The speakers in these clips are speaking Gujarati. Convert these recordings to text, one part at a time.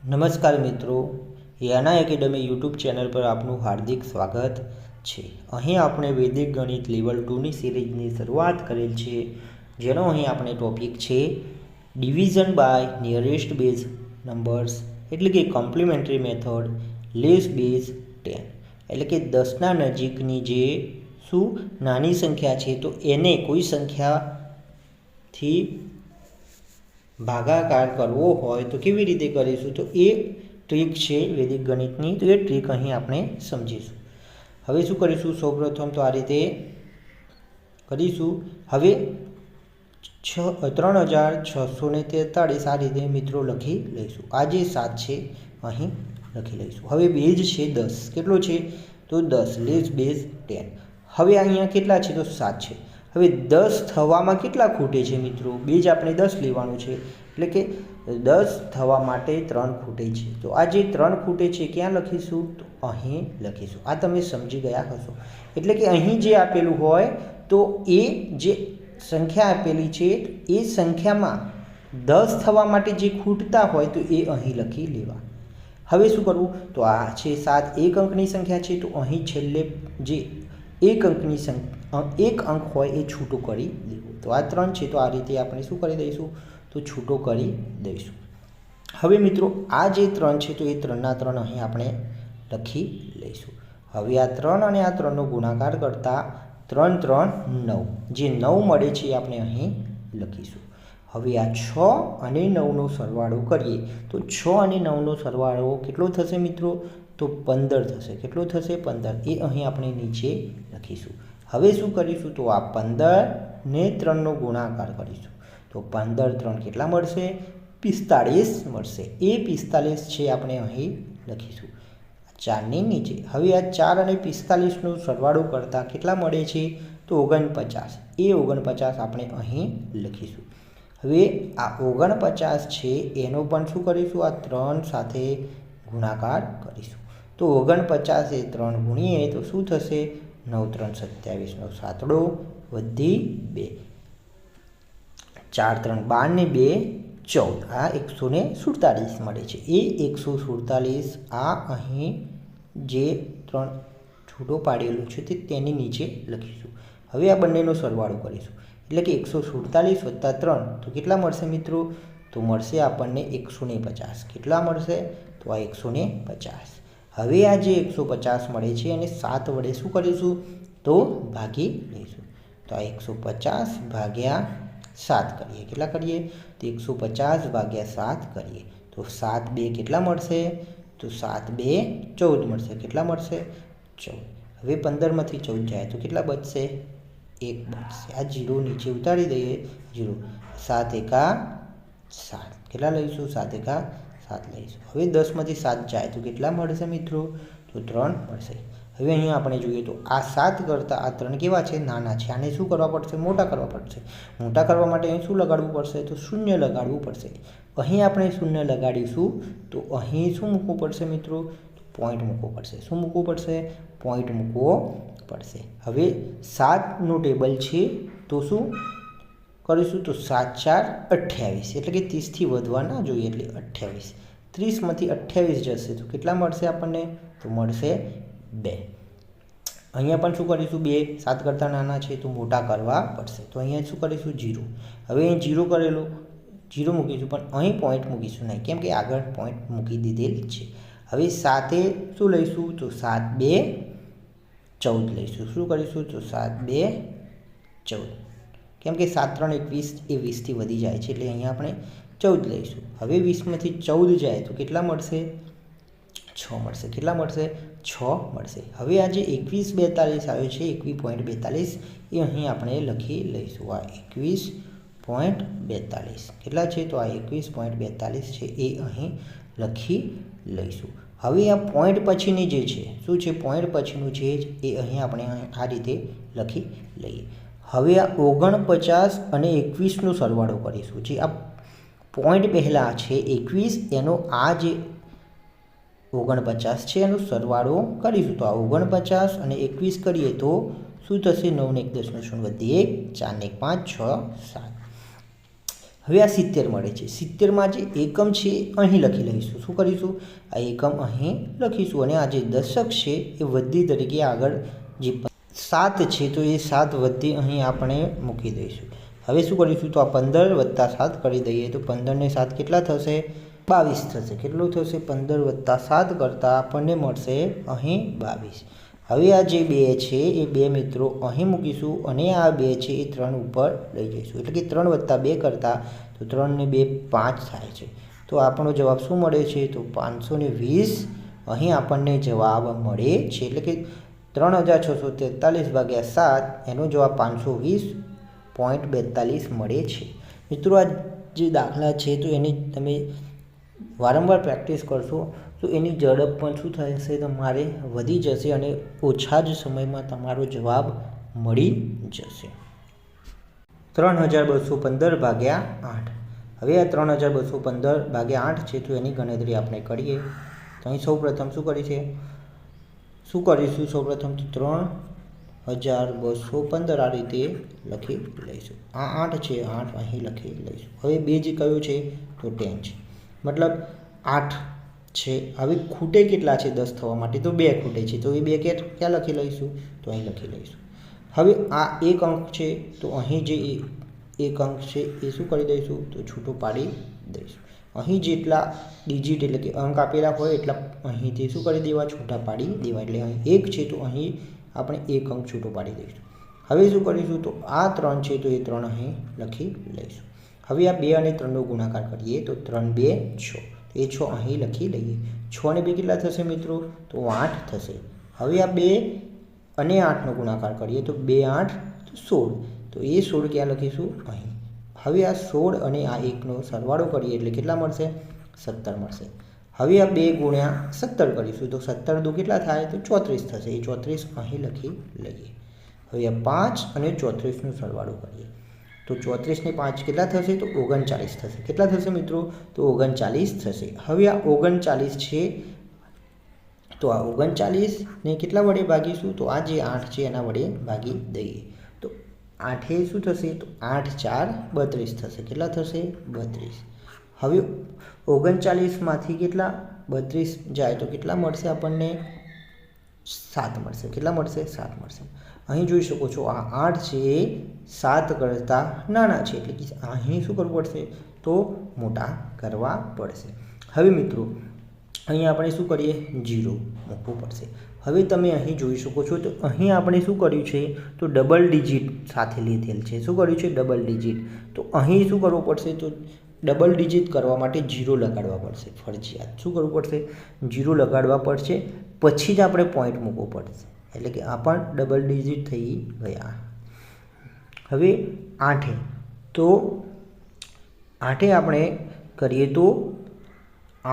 નમસ્કાર મિત્રો, યાના એકેડમી યુટ્યુબ ચેનલ પર આપનું હાર્દિક સ્વાગત છે। અહીં આપણે વૈદિક ગણિત લેવલ 2ની સિરીઝની શરૂઆત કરેલ છે, જેનો અહીં આપણે ટોપિક છે division by nearest base numbers, એટલે કે કોમ્પ્લિમેન્ટરી મેથડ લેસ બેઝ 10, એટલે કે 10ના નજીકની જે નાની સંખ્યા છે તો એને કોઈ સંખ્યાથી ભાગાકાર કરવો હોય તો કેવી રીતે કરીશું, તો એ ટ્રીક છે વૈદિક ગણિતની। તો એ ટ્રીક અહીં આપણે સમજીશું। હવે શું કરીશું, સૌપ્રથમ તો આ રીતે કરીશું। હવે 3643 આ રીતે મિત્રો લખી લઈશું। આ જે 7 છે અહીં લખી લઈશું। હવે બેઝ છે 10, કેટલો છે તો 10 લેસ બેઝ 10। હવે અહીંયા કેટલા છે તો 7 છે। હવે 10 થવામાં કેટલા ખૂટે છે મિત્રો, બેઝ આપણે 10 લેવાનું છે, એટલે કે 10 થવા માટે 3 ખૂટે છે। તો આ જે 3 ખૂટે છે ક્યાં લખીશું, તો અહીં લખીશું। આ તમે સમજી ગયા હશો, એટલે કે અહીં જે આપેલું હોય તો એ જે સંખ્યા આપેલી છે એ સંખ્યામાં 10 થવા માટે જે ખૂટતા હોય તો એ અહીં લખી લેવા। હવે શું કરવું, તો આ છે 7 એક અંકની સંખ્યા છે, તો અહીં છેલ્લે જે એક અંકની એક અંક હોય એ છૂટો કરી દેવું। તો આ 3 છે, તો આ રીતે આપણે શું કરી દઈશું, તો છૂટો કરી દઈશું। હવે મિત્રો આ જે 3 છે તો એ 3ના 3 અહીં આપણે લખી લઈશું। હવે આ 3 અને આ 3નો ગુણાકાર કરતાં 3 3 9, જે 9 મળે છે એ આપણે અહીં લખીશું। હવે આ 6 અને 9નો સરવાળો કરીએ તો 6 અને 9નો સરવાળો કેટલો થશે મિત્રો, તો 15 થશે। કેટલો થશે, 15, એ અહીં આપણે નીચે લખીશું। હવે શું કરીશું, તો આ 15 ને 3નો ગુણાકાર કરીશું, તો 15 3 કેટલા મળશે, 45 મળશે। એ 45 છે આપણે અહીં લખીશું 4ની નીચે। હવે આ 4 અને 45નો સરવાળો કરતાં કેટલા મળે છે, તો 49, એ 49 આપણે અહીં લખીશું। હવે આ 49 છે એનો પણ શું કરીશું, આ 3 સાથે ગુણાકાર કરીશું, તો 49 એ 3 ગુણીએ તો શું થશે, 9 3 27, 9 7 વધી 2, 4 3 12 ને 2 14, આ 147 મળે છે। એ 147 આ અહીં જે 3 છૂટો પાડેલું છે તેની નીચે લખીશું। હવે આ બંનેનો સરવાળો કરીશું, એટલે કે 147 વત્તા 3 તો કેટલા મળશે મિત્રો, તો મળશે આપણને 150। કેટલા મળશે, તો આ 150। હવે આ જે 150 મળે છે એને 7 વડે શું કરીશું, તો ભાગી લઈશું। તો આ 150 ભાગ્યા 7 કરીએ, કેટલા કરીએ, તો 150 ભાગ્યા 7 કરીએ તો 7 2 કેટલા મળશે, તો 7 2 14 મળશે। કેટલા મળશે, 14। હવે 15માંથી 14 જાય તો કેટલા બચશે, 1 બચશે। આ 0 નીચે ઉતારી દઈએ, 0, 7 1 7, કેટલા લઈશું, 7 1 7 લઈશું। હવે 10માંથી 7 જાય તો કેટલા મળશે મિત્રો, તો 3 મળશે। હવે અહીંયા આપણે જોઈએ તો આ 7 કરતાં આ 3 કેવા છે, નાના છે। આને શું કરવા પડશે, મોટા કરવા પડશે। મોટા કરવા માટે અહીં શું લગાડવું પડશે, તો 0 લગાડવું પડશે। અહીં આપણે 0 લગાડીશું તો અહીં શું મૂકવું પડશે મિત્રો, પોઈન્ટ મૂકવો પડશે। શું મૂકવું પડશે, પોઈન્ટ મૂકવો પડશે। હવે 7નું ટેબલ છે તો શું કરીશું, તો 7 4 28, એટલે કે 30થી વધવા ના જોઈએ, એટલે 28। 30માંથી 28 જશે તો કેટલા મળશે આપણને, તો મળશે 2। અહીંયા પણ શું કરીશું, 2 7 કરતાં નાના છે તો મોટા કરવા પડશે, તો અહીંયા શું કરીશું, 0। હવે અહીં 0 કરેલું, 0 મૂકીશું, પણ અહીં પોઈન્ટ મૂકીશું નહીં, કેમ કે આગળ પોઈન્ટ મૂકી દીધેલ છે। હવે 7 શું લઈશું, તો 7 2 14 લઈશું। શું કરીશું, તો 7 2 14, કેમ કે 7 3 21, એ 20થી વધી જાય છે, એટલે અહીંયા આપણે 14 લઈશું। હવે 20માંથી 14 જાય તો કેટલા મળશે, 6 મળશે। કેટલા મળશે, 6 મળશે। હવે આ જે 21 42 આવ્યો છે, 21.42, એ અહીં આપણે લખી લઈશું। આ 21.42 કેટલા છે, તો આ 21.42 છે એ અહીં લખી લઈશું। હવે આ પોઈન્ટ પછીની જે છે, શું છે, પોઈન્ટ પછીનું છે એ અહીં આપણે આ રીતે લખી લઈએ। હવે આ 49 અને 21નો સરવાળો કરીશું। જે આ પોઈન્ટ પહેલાં છે 21, એનો આ જે 49 છે એનો સરવાળો કરીશું, તો આ 49 અને 21 કરીએ તો શું થશે, 9 ને 1 10 નો 0 વધી 1, 4 ને 1 5 6 7। હવે આ 70 મળે છે. 70માં જે એકમ છે એ અહીં લખી લઈશું. શું કરીશું? આ એકમ અહીં લખીશું અને આ જે દશક છે એ વધી તરીકે આગળ જે 7 છે તો એ 7 વધી અહીં આપણે મૂકી દઈશું. હવે શું કરીશું? તો આ 15 + 7 કરી દઈએ તો 15 ને 7 કેટલા થશે? 22 થશે. કેટલું થશે? 15 + 7 કરતાં આપણને મળશે અહીં 22. હવે આ જે 2 છે એ 2 મિત્રો અહીં મૂકીશું અને આ 2 છે એ 3 ઉપર લઈ જઈશું. એટલે કે 3 + 2 કરતાં તો 3 ને 2 5 થાય છે. તો આપણો જવાબ શું મળે છે? તો 520 અહીં આપણને જવાબ મળે છે. એટલે કે 3643 / 7 એનો જવાબ 520.42 મળે છે. મિત્રો આ જે દાખલા છે તો એની તમે વારંવાર પ્રેક્ટિસ કરશો તો એની ઝડપ પણ શું થશે? તમારે વધી જશે અને ઓછા જ સમયમાં તમારો જવાબ મળી જશે. 3215 / 8. હવે આ 3215 / 8 છે તો એની ગણતરી આપણે કરીએ. તો અહીં સૌપ્રથમ શું કરીશું? સૌપ્રથમ તો 3215 આ રીતે લખી લઈશું. આ 8 છે, 8 અહીં લખી લઈશું. હવે 2 જે કયું છે? તો 10 છે. મતલબ 8 છે. હવે ખૂટે કેટલા છે 10 થવા માટે? તો 2 ખૂટે છે. તો એ 2 ક્યાં લખી લઈશું? તો અહીં લખી લઈશું. હવે આ એક અંક છે તો અહીં જે એક અંક છે એ શું કરી દઈશું? તો છૂટો પાડી દઈશું. અહીં જેટલા ડિજિટ એટલે કે અંક આપેલા હોય એટલા અહીંથી શું કરી દેવા? છૂટા પાડી દેવા. એટલે અહીં 1 છે તો અહીં આપણે એક અંક છૂટો પાડી દઈશું. હવે શું કરીશું? તો આ 3 છે તો એ 3 અહીં લખી લઈશું. હવે આ 2 અને 3નો ગુણાકાર કરીએ તો 3 × 2 = 6. એ 6 અહીં લખી લઈએ. 6 અને 2 કેટલા થશે મિત્રો? તો 8 થશે. હવે આ 2 અને 8નો ગુણાકાર કરીએ તો 2 × 8 = 16. તો એ 16 ક્યાં લખીશું? અહીં. હવે આ 16 અને આ 1નો સરવાળો કરીએ એટલે કેટલા મળશે? 17 મળશે. હવે આ 2 × 17 કરીશું તો 17 × 2 કેટલા થાય? તો 34 થશે. એ 34 અહીં લખી લઈએ. હવે આ 5 અને 34નો સરવાળો કરીએ તો 34 ને 5 કેટલા થશે? તો 39 થશે. કેટલા થશે મિત્રો? તો 39 થશે. હવે આ 39 છે તો આ 39 ને કેટલા વડે ભાગીશું? તો આ જે 8 છે એના વડે ભાગી દઈએ. તો 8 એ શું થશે? તો 8 × 4 = 32 થશે. કેટલા થશે? 32. હવે 39માંથી કેટલા 32 જાય તો કેટલા મળશે આપણને? 7 મળશે. કેટલા મળશે? 7 મળશે. અહીં જોઈ શકો છો આ 8 છે એ 7 કરતાં નાના છે. એટલે કે અહીં શું કરવું પડશે? તો મોટા કરવા પડશે. હવે મિત્રો અહીં આપણે શું કરીએ? 0 મૂકવું પડશે. હવે તમે અહીં જોઈ શકો છો તો અહીં આપણે શું કર્યું છે? તો ડબલ ડિજિટ સાથે લીધેલ છે. શું કર્યું છે? Double digit. તો અહીં શું કરવું પડશે? તો ડબલ ડિજિટ કરવા માટે 0 લગાડવા પડશે ફરજિયાત. શું કરવું પડશે? 0 લગાડવા પડશે. પછી જ આપણે પોઈન્ટ મૂકવો પડશે. એટલે કે આ પણ ડબલ ડિજિટ થઈ ગયા. હવે 8 તો 8 આપણે કરીએ તો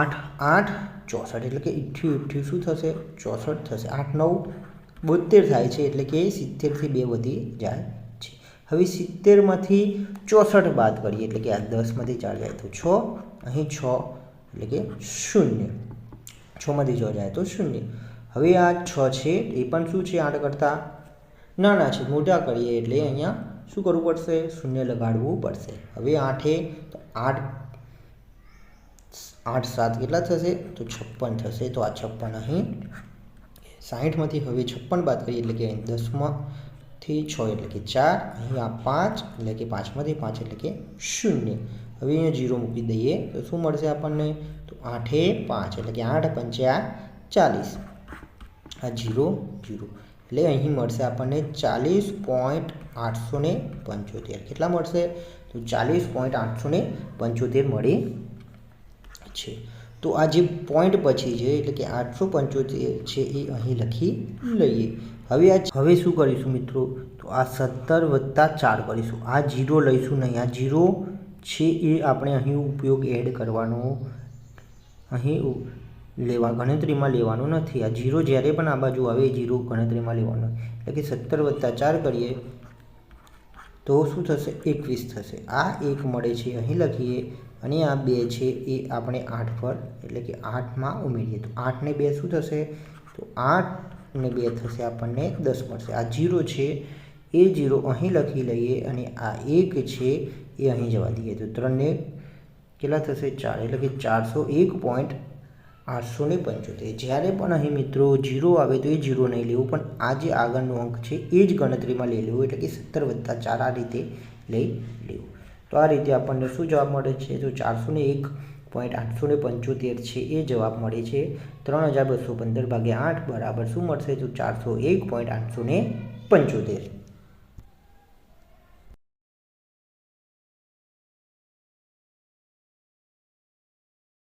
8 × 8 = 64. એટલે કે 88 શું થશે? 64 થશે. 8 × 9 = 72 થાય છે. એટલે કે 70 થી 2 વધી જાય છે. હવે 70માંથી 64 બાદ કરીએ એટલે કે આ 10માંથી 4 જાય તો 6. અહીં 6 એટલે કે 0. 6માંથી 6 જાય તો 0. હવે આ 6 છે એ પણ શું છે? 8 કરતાં નાના છે. મોટા કરીએ એટલે અહીંયા શું કરવું પડશે? 0 લગાડવું પડશે. હવે 8 તો 8 × 7 કેટલા થશે? તો 56 થશે. તો આ 56 અહીં 60માંથી હવે 56 બાદ કરીએ એટલે કે 10માંથી 6 એટલે કે 4. અહીં આ 5 એટલે કે 5માંથી 5 એટલે કે 0. હવે અહીંયા 0 મૂકી દઈએ તો શું મળશે આપણને? તો 8 × 5 એટલે કે 8 × 5 = 40. આ 0 0 એટલે અહીં મળશે આપણને 40.875. કેટલા મળશે? તો 40.875 મળે છે. તો આ જે પોઈન્ટ પછી છે એટલે કે 875 છે એ અહીં લખી લઈએ. હવે શું કરીશું મિત્રો? તો આ 17 + 4 કરીશું. આ 0 લઈશું નહીં. આ 0 છે એ આપણે અહીં ઉપયોગ એડ કરવાનો અહીં ગણતરીમાં લેવાનું નથી. આ 0 જ્યારે પણ આ બાજુ આવે એ 0 ગણતરીમાં લેવાનું. એટલે કે 17 + 4 કરીએ તો શું થશે? 21 થશે. આ 1 મળે છે અહીં લખીએ અને આ 2 છે એ આપણે 8 પર એટલે કે 8માં ઉમેરીએ તો 8 ને 2 શું થશે? તો 8 ને 2 થશે આપણને 10 મળશે. આ 0 છે એ 0 અહીં લખી લઈએ અને આ 1 છે એ અહીં જવા દઈએ તો 3 ને કેટલા થશે 4 એટલે કે 401.875. જ્યારે પણ અહીં મિત્રો 0 આવે તો એ 0 નહીં લેવું, પણ આ જે આગળનો અંક છે એ જ ગણતરીમાં લઈ લેવું, એટલે કે 17 + 4 આ રીતે લઈ લેવું. તો આ રીતે આપણને શું જવાબ મળે છે? તો 401.875 છે એ જવાબ મળે છે. 3215 / 8 બરાબર શું મળશે? તો 401.875.